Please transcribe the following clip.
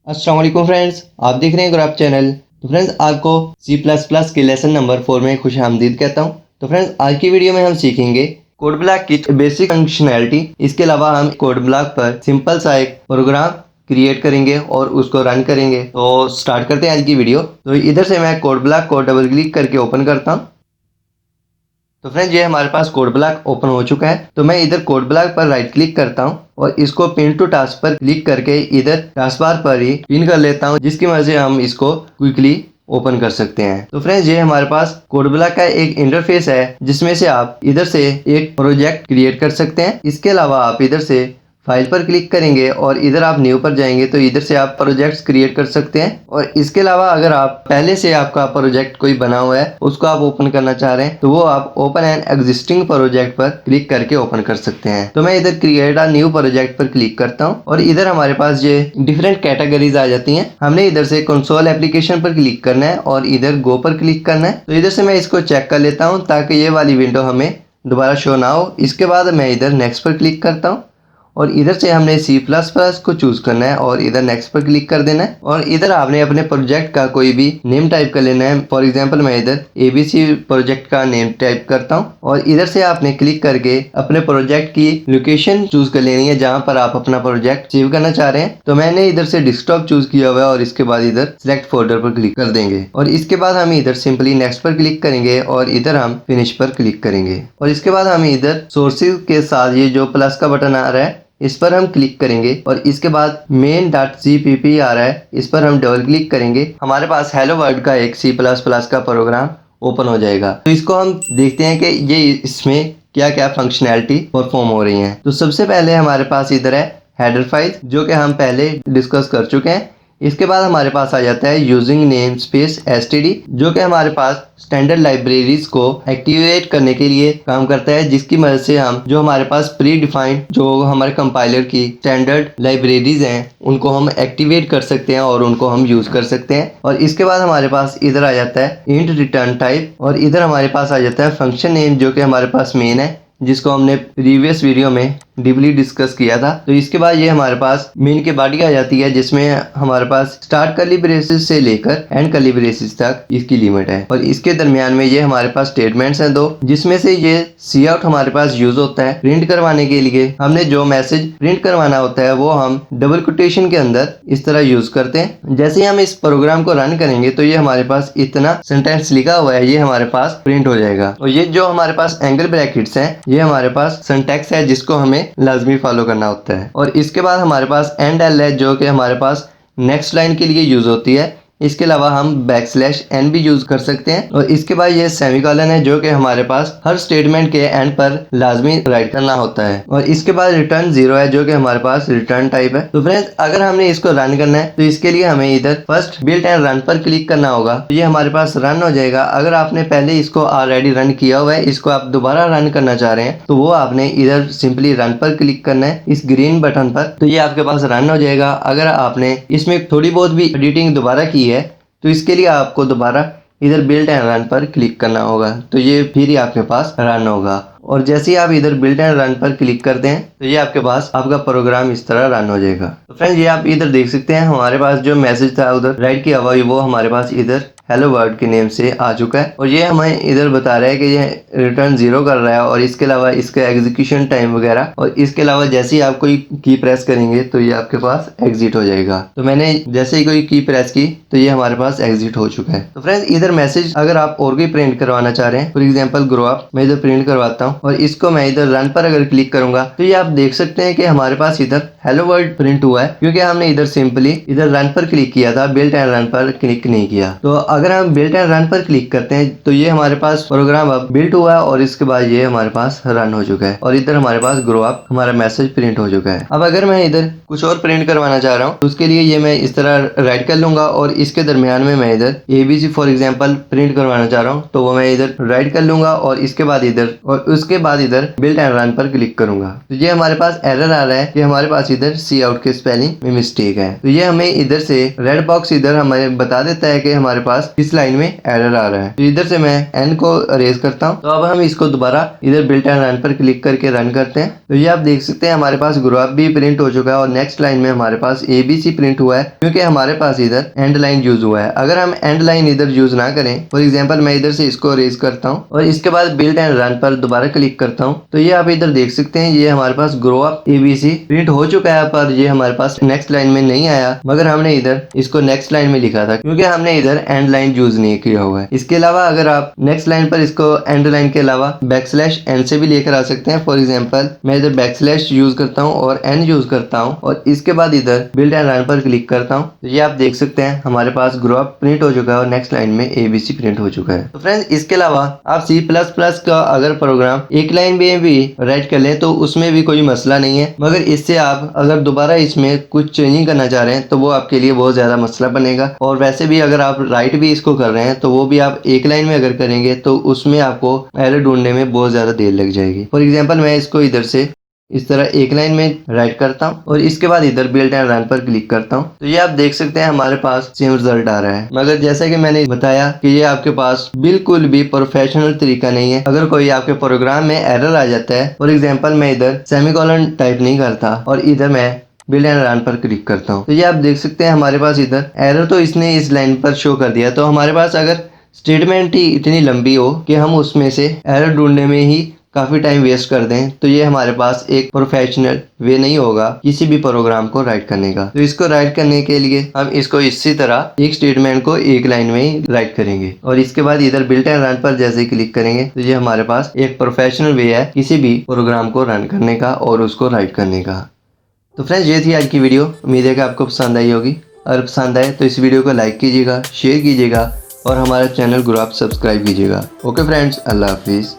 अस्सलाम वालेकुम फ्रेंड्स, आप देख रहे हैं ग्राफ चैनल। तो फ्रेंड्स, आपको C++ के लेसन नंबर 4 में खुश आमदीद कहता हूं। तो फ्रेंड्स, आज की वीडियो में हम सीखेंगे कोड ब्लॉक की बेसिक फंक्शनैलिटी। इसके अलावा हम कोड ब्लॉक पर सिंपल सा एक प्रोग्राम क्रिएट करेंगे और उसको रन करेंगे। तो स्टार्ट करते हैं आज की वीडियो। तो इधर से मैं कोड ब्लॉक को डबल क्लिक करके ओपन करता हूँ। तो फ्रेंड्स, ये हमारे पास कोड ब्लॉक ओपन हो चुका है। तो मैं इधर कोड ब्लॉक पर राइट क्लिक करता हूँ और इसको पिन टू टास्क पर क्लिक करके इधर टास्क बार पर ही पिन कर लेता हूँ, जिसकी वजह से हम इसको क्विकली ओपन कर सकते हैं। तो फ्रेंड्स, ये हमारे पास कोड ब्लॉक का एक इंटरफेस है, जिसमें से आप इधर से एक प्रोजेक्ट क्रिएट कर सकते हैं। इसके अलावा आप इधर से फाइल पर क्लिक करेंगे और इधर आप न्यू पर जाएंगे तो इधर से आप प्रोजेक्ट्स क्रिएट कर सकते हैं। और इसके अलावा अगर आप पहले से आपका प्रोजेक्ट कोई बना हुआ है, उसको आप ओपन करना चाह रहे हैं, तो वो आप ओपन एन एग्जिस्टिंग प्रोजेक्ट पर क्लिक करके ओपन कर सकते हैं। तो मैं इधर क्रिएट अ न्यू प्रोजेक्ट पर क्लिक करता हूँ और इधर हमारे पास ये डिफरेंट कैटेगरीज आ जाती हैं। हमने इधर से कंसोल एप्लीकेशन पर क्लिक करना है और इधर गो पर क्लिक करना है। तो इधर से मैं इसको चेक कर लेता हूँ ताकि ये वाली विंडो हमें दोबारा शो ना हो। इसके बाद मैं इधर नेक्स्ट पर क्लिक करता हूँ और इधर से हमने C++ को चूज करना है और इधर नेक्स्ट पर क्लिक कर देना है। और इधर आपने अपने प्रोजेक्ट का कोई भी नेम टाइप कर लेना है। फॉर एग्जांपल, मैं इधर ABC प्रोजेक्ट का नेम टाइप करता हूँ और इधर से आपने क्लिक करके अपने प्रोजेक्ट की लोकेशन चूज कर लेनी है जहाँ पर आप अपना प्रोजेक्ट सेव करना चाह रहे हैं। तो मैंने इधर से डेस्कटॉप चूज किया हुआ है और इसके बाद इधर सिलेक्ट फोल्डर पर क्लिक कर देंगे और इसके बाद हम इधर सिंपली नेक्स्ट पर क्लिक करेंगे और इधर हम फिनिश पर क्लिक करेंगे। और इसके बाद हम इधर सोर्सेज के साथ ये जो प्लस का बटन आ रहा है, इस पर हम क्लिक करेंगे और इसके बाद main.cpp आ रहा है, इस पर हम डबल क्लिक करेंगे। हमारे पास हेलो वर्ल्ड का एक C++ का प्रोग्राम ओपन हो जाएगा। तो इसको हम देखते हैं कि ये इसमें क्या क्या फंक्शनैलिटी परफॉर्म हो रही हैं। तो सबसे पहले हमारे पास इधर है हेडर फाइल, जो कि हम पहले डिस्कस कर चुके हैं। इसके बाद हमारे पास आ जाता है यूजिंग नेम स्पेस std, जो कि हमारे पास स्टैंडर्ड लाइब्रेरीज को एक्टिवेट करने के लिए काम करता है, जिसकी मदद से हम जो हमारे पास प्री डिफाइंड जो हमारे कंपाइलर की स्टैंडर्ड लाइब्रेरीज हैं, उनको हम एक्टिवेट कर सकते हैं और उनको हम यूज कर सकते हैं। और इसके बाद हमारे पास इधर आ जाता है इंट रिटर्न टाइप और इधर हमारे पास आ जाता है फंक्शन नेम, जो कि हमारे पास मेन है, जिसको हमने प्रीवियस वीडियो में डीपली डिस्कस किया था। तो इसके बाद ये हमारे पास मेन की बॉडी आ जाती है, जिसमें हमारे पास स्टार्ट कर्ली ब्रेसेस से लेकर एंड कर्ली ब्रेसेस तक इसकी लिमिट है। और इसके दरमियान में ये हमारे पास स्टेटमेंट्स हैं दो, जिसमें से ये सी आउट हमारे पास यूज होता है प्रिंट करवाने के लिए। हमने जो मैसेज प्रिंट करवाना होता है वो हम डबल कोटेशन के अंदर इस तरह यूज करते हैं। जैसे ही हम इस प्रोग्राम को रन करेंगे तो ये हमारे पास इतना सेंटेंस लिखा हुआ है, ये हमारे पास प्रिंट हो जाएगा। और ये जो हमारे पास एंगल ब्रैकेट्स हैं, ये हमारे पास सिंटैक्स है, जिसको हमें लाजमी फॉलो करना होता है। और इसके बाद हमारे पास एंड एल है, जो कि हमारे पास नेक्स्ट लाइन के लिए यूज होती है। इसके अलावा हम \n भी यूज कर सकते हैं। और इसके बाद ये सेमीकोलन है, जो कि हमारे पास हर स्टेटमेंट के एंड पर लाजमी राइट करना होता है। और इसके बाद रिटर्न 0 है, जो कि हमारे पास रिटर्न टाइप है। तो फ्रेंड्स, अगर हमने इसको रन करना है तो इसके लिए हमें इधर फर्स्ट बिल्ट एंड रन पर क्लिक करना होगा। तो ये हमारे पास रन हो जाएगा। अगर आपने पहले इसको ऑलरेडी रन किया हुआ है, इसको आप दोबारा रन करना चाह रहे हैं, तो वो आपने इधर सिंपली रन पर क्लिक करना है, इस ग्रीन बटन पर। तो ये आपके पास रन हो जाएगा। अगर आपने इसमें थोड़ी बहुत भी एडिटिंग दोबारा की है, तो इसके लिए आपको दोबारा इधर बिल्ड एंड रन पर क्लिक करना होगा। तो ये फिर ही आपके पास रन होगा। और जैसे ही आप इधर बिल्ड एंड रन पर क्लिक करते हैं तो ये आपके पास आपका प्रोग्राम इस तरह रन हो जाएगा। तो फ्रेंड्स, ये आप इधर देख सकते हैं, हमारे पास जो मैसेज था उधर राइट किया हुआ, वो हमारे पास इधर हेलो वर्ल्ड के नेम से आ चुका है। और ये हमें इधर बता रहा है कि ये रिटर्न 0 कर रहा है। और इसके अलावा इसका एग्जीक्यूशन टाइम वगैरह, और इसके अलावा जैसे ही आप कोई की प्रेस करेंगे तो ये आपके पास एग्जिट हो जाएगा। तो मैंने जैसे ही कोई की प्रेस की तो ये हमारे पास एग्जिट हो चुका है। तो फ्रेंड्स, इधर मैसेज अगर आप और भी प्रिंट करवाना चाह रहे हैं, फॉर एग्जाम्पल ग्रो अप, मैं इधर प्रिंट करवाता हूँ और इसको मैं इधर रन पर अगर क्लिक करूंगा तो ये आप देख सकते हैं कि हमारे पास इधर हेलो वर्ल्ड प्रिंट हुआ है, क्योंकि हमने इधर सिंपली इधर रन पर क्लिक किया था, बिल्ट एंड रन पर क्लिक नहीं किया। तो अगर हम बिल्ट एंड रन पर क्लिक करते हैं तो ये हमारे पास प्रोग्राम अब बिल्ट हुआ है और इसके बाद ये हमारे पास रन हो चुका है और इधर हमारे पास ग्रो अप हमारा मैसेज प्रिंट हो चुका है। अब अगर मैं इधर कुछ और प्रिंट करवाना चाह रहा हूँ तो उसके लिए ये मैं इस तरह राइट कर लूंगा और इसके दरमियान में मैं इधर ABC फॉर एग्जाम्पल प्रिंट करवाना चाह रहा हूँ, तो वो मैं इधर राइट कर लूंगा और इसके बाद इधर और उसके बाद इधर बिल्ट एंड रन पर क्लिक करूंगा। तो ये हमारे पास एरर आ रहा है कि हमारे पास इधर सी आउट के स्पेलिंग में मिस्टेक है। तो ये हमें इधर से रेड बॉक्स इधर हमें बता देता है कि हमारे पास पास इस लाइन में एरर आ रहा है। तो इधर से मैं n को अरेज करता हूँ। तो अब हम इसको दोबारा इधर बिल्ट एंड रन पर क्लिक करके रन करते हैं। तो ये आप देख सकते हैं हमारे पास ग्रो अप भी प्रिंट हो चुका है और नेक्स्ट लाइन में हमारे पास ABC प्रिंट हुआ है, क्योंकि हमारे पास इधर एंड लाइन यूज हुआ है। अगर हम एंड लाइन इधर यूज ना करें, फॉर एग्जाम्पल मैं इधर से इसको अरेज करता हूँ और इसके बाद बिल्ट एंड रन पर दोबारा क्लिक करता हूँ, तो ये आप इधर देख सकते हैं ये हमारे पास ग्रो अप ABC प्रिंट हो चुका है, पर ये हमारे पास नेक्स्ट लाइन में नहीं आया, मगर हमने इधर इसको नेक्स्ट लाइन में लिखा था क्योंकि हमने इधर एंड लाइन यूज नहीं किया हुआ है। इसके अलावा अगर आप नेक्स्ट लाइन पर इसको एंड लाइन के अलावा \n से भी लेकर आ सकते हैं। फॉर एग्जांपल मैं इधर \/ यूज करता हूँ और n यूज करता हूँ और इसके बाद इधर बिल्ट एंड रन पर क्लिक करता हूँ, तो ये आप देख सकते हैं हमारे पास ग्रो अप प्रिंट हो चुका है और नेक्स्ट लाइन में ABC प्रिंट हो चुका है। तो फ्रेंड्स इसके अलावा आप C++ का अगर प्रोग्राम एक लाइन में भी राइट कर लें तो उसमें भी कोई मसला नहीं है, मगर इससे आप अगर दोबारा इसमें कुछ चेंजिंग करना चाह रहे हैं तो वो आपके लिए बहुत ज्यादा मसला बनेगा। और वैसे भी अगर आप राइट भी इसको कर रहे हैं तो वो भी आप एक लाइन में अगर करेंगे तो उसमें आपको एरर ढूंढने में बहुत ज्यादा देर लग जाएगी। फॉर एग्जाम्पल मैं इसको इधर से इस तरह एक लाइन में राइट करता हूँ और इसके बाद इधर बिल्ट एंड रन पर क्लिक करता हूँ, तो ये आप देख सकते हैं हमारे पास सेम रिजल्ट आ रहा है। मगर जैसा कि मैंने बताया कि ये आपके पास बिल्कुल भी प्रोफेशनल तरीका नहीं है। अगर कोई आपके प्रोग्राम में एरर आ जाता है, फॉर एग्जाम्पल मैं इधर सेमीकोलन टाइप नहीं करता और इधर मैं बिल्ट एंड रन पर क्लिक करता हूँ, तो ये आप देख सकते हैं हमारे पास इधर एरर तो इसने इस लाइन पर शो कर दिया। तो हमारे पास अगर स्टेटमेंट ही इतनी लंबी हो कि हम उसमें से एरर ढूंढने में ही काफ़ी टाइम वेस्ट कर दें, तो ये हमारे पास एक प्रोफेशनल वे नहीं होगा किसी भी प्रोग्राम को राइट करने का। तो इसको राइट करने के लिए हम इसको इसी तरह एक स्टेटमेंट को एक लाइन में ही राइट करेंगे और इसके बाद इधर बिल्ट एंड रन पर जैसे ही क्लिक करेंगे तो ये हमारे पास एक प्रोफेशनल वे है किसी भी प्रोग्राम को रन करने का और उसको राइट करने का। तो फ्रेंड्स ये थी आज की वीडियो, उम्मीद है कि आपको पसंद आई होगी। अगर पसंद आए तो इस वीडियो को लाइक कीजिएगा, शेयर कीजिएगा और हमारा चैनल ग्रो अप सब्सक्राइब कीजिएगा। ओके फ्रेंड्स, अल्लाह हाफिज़।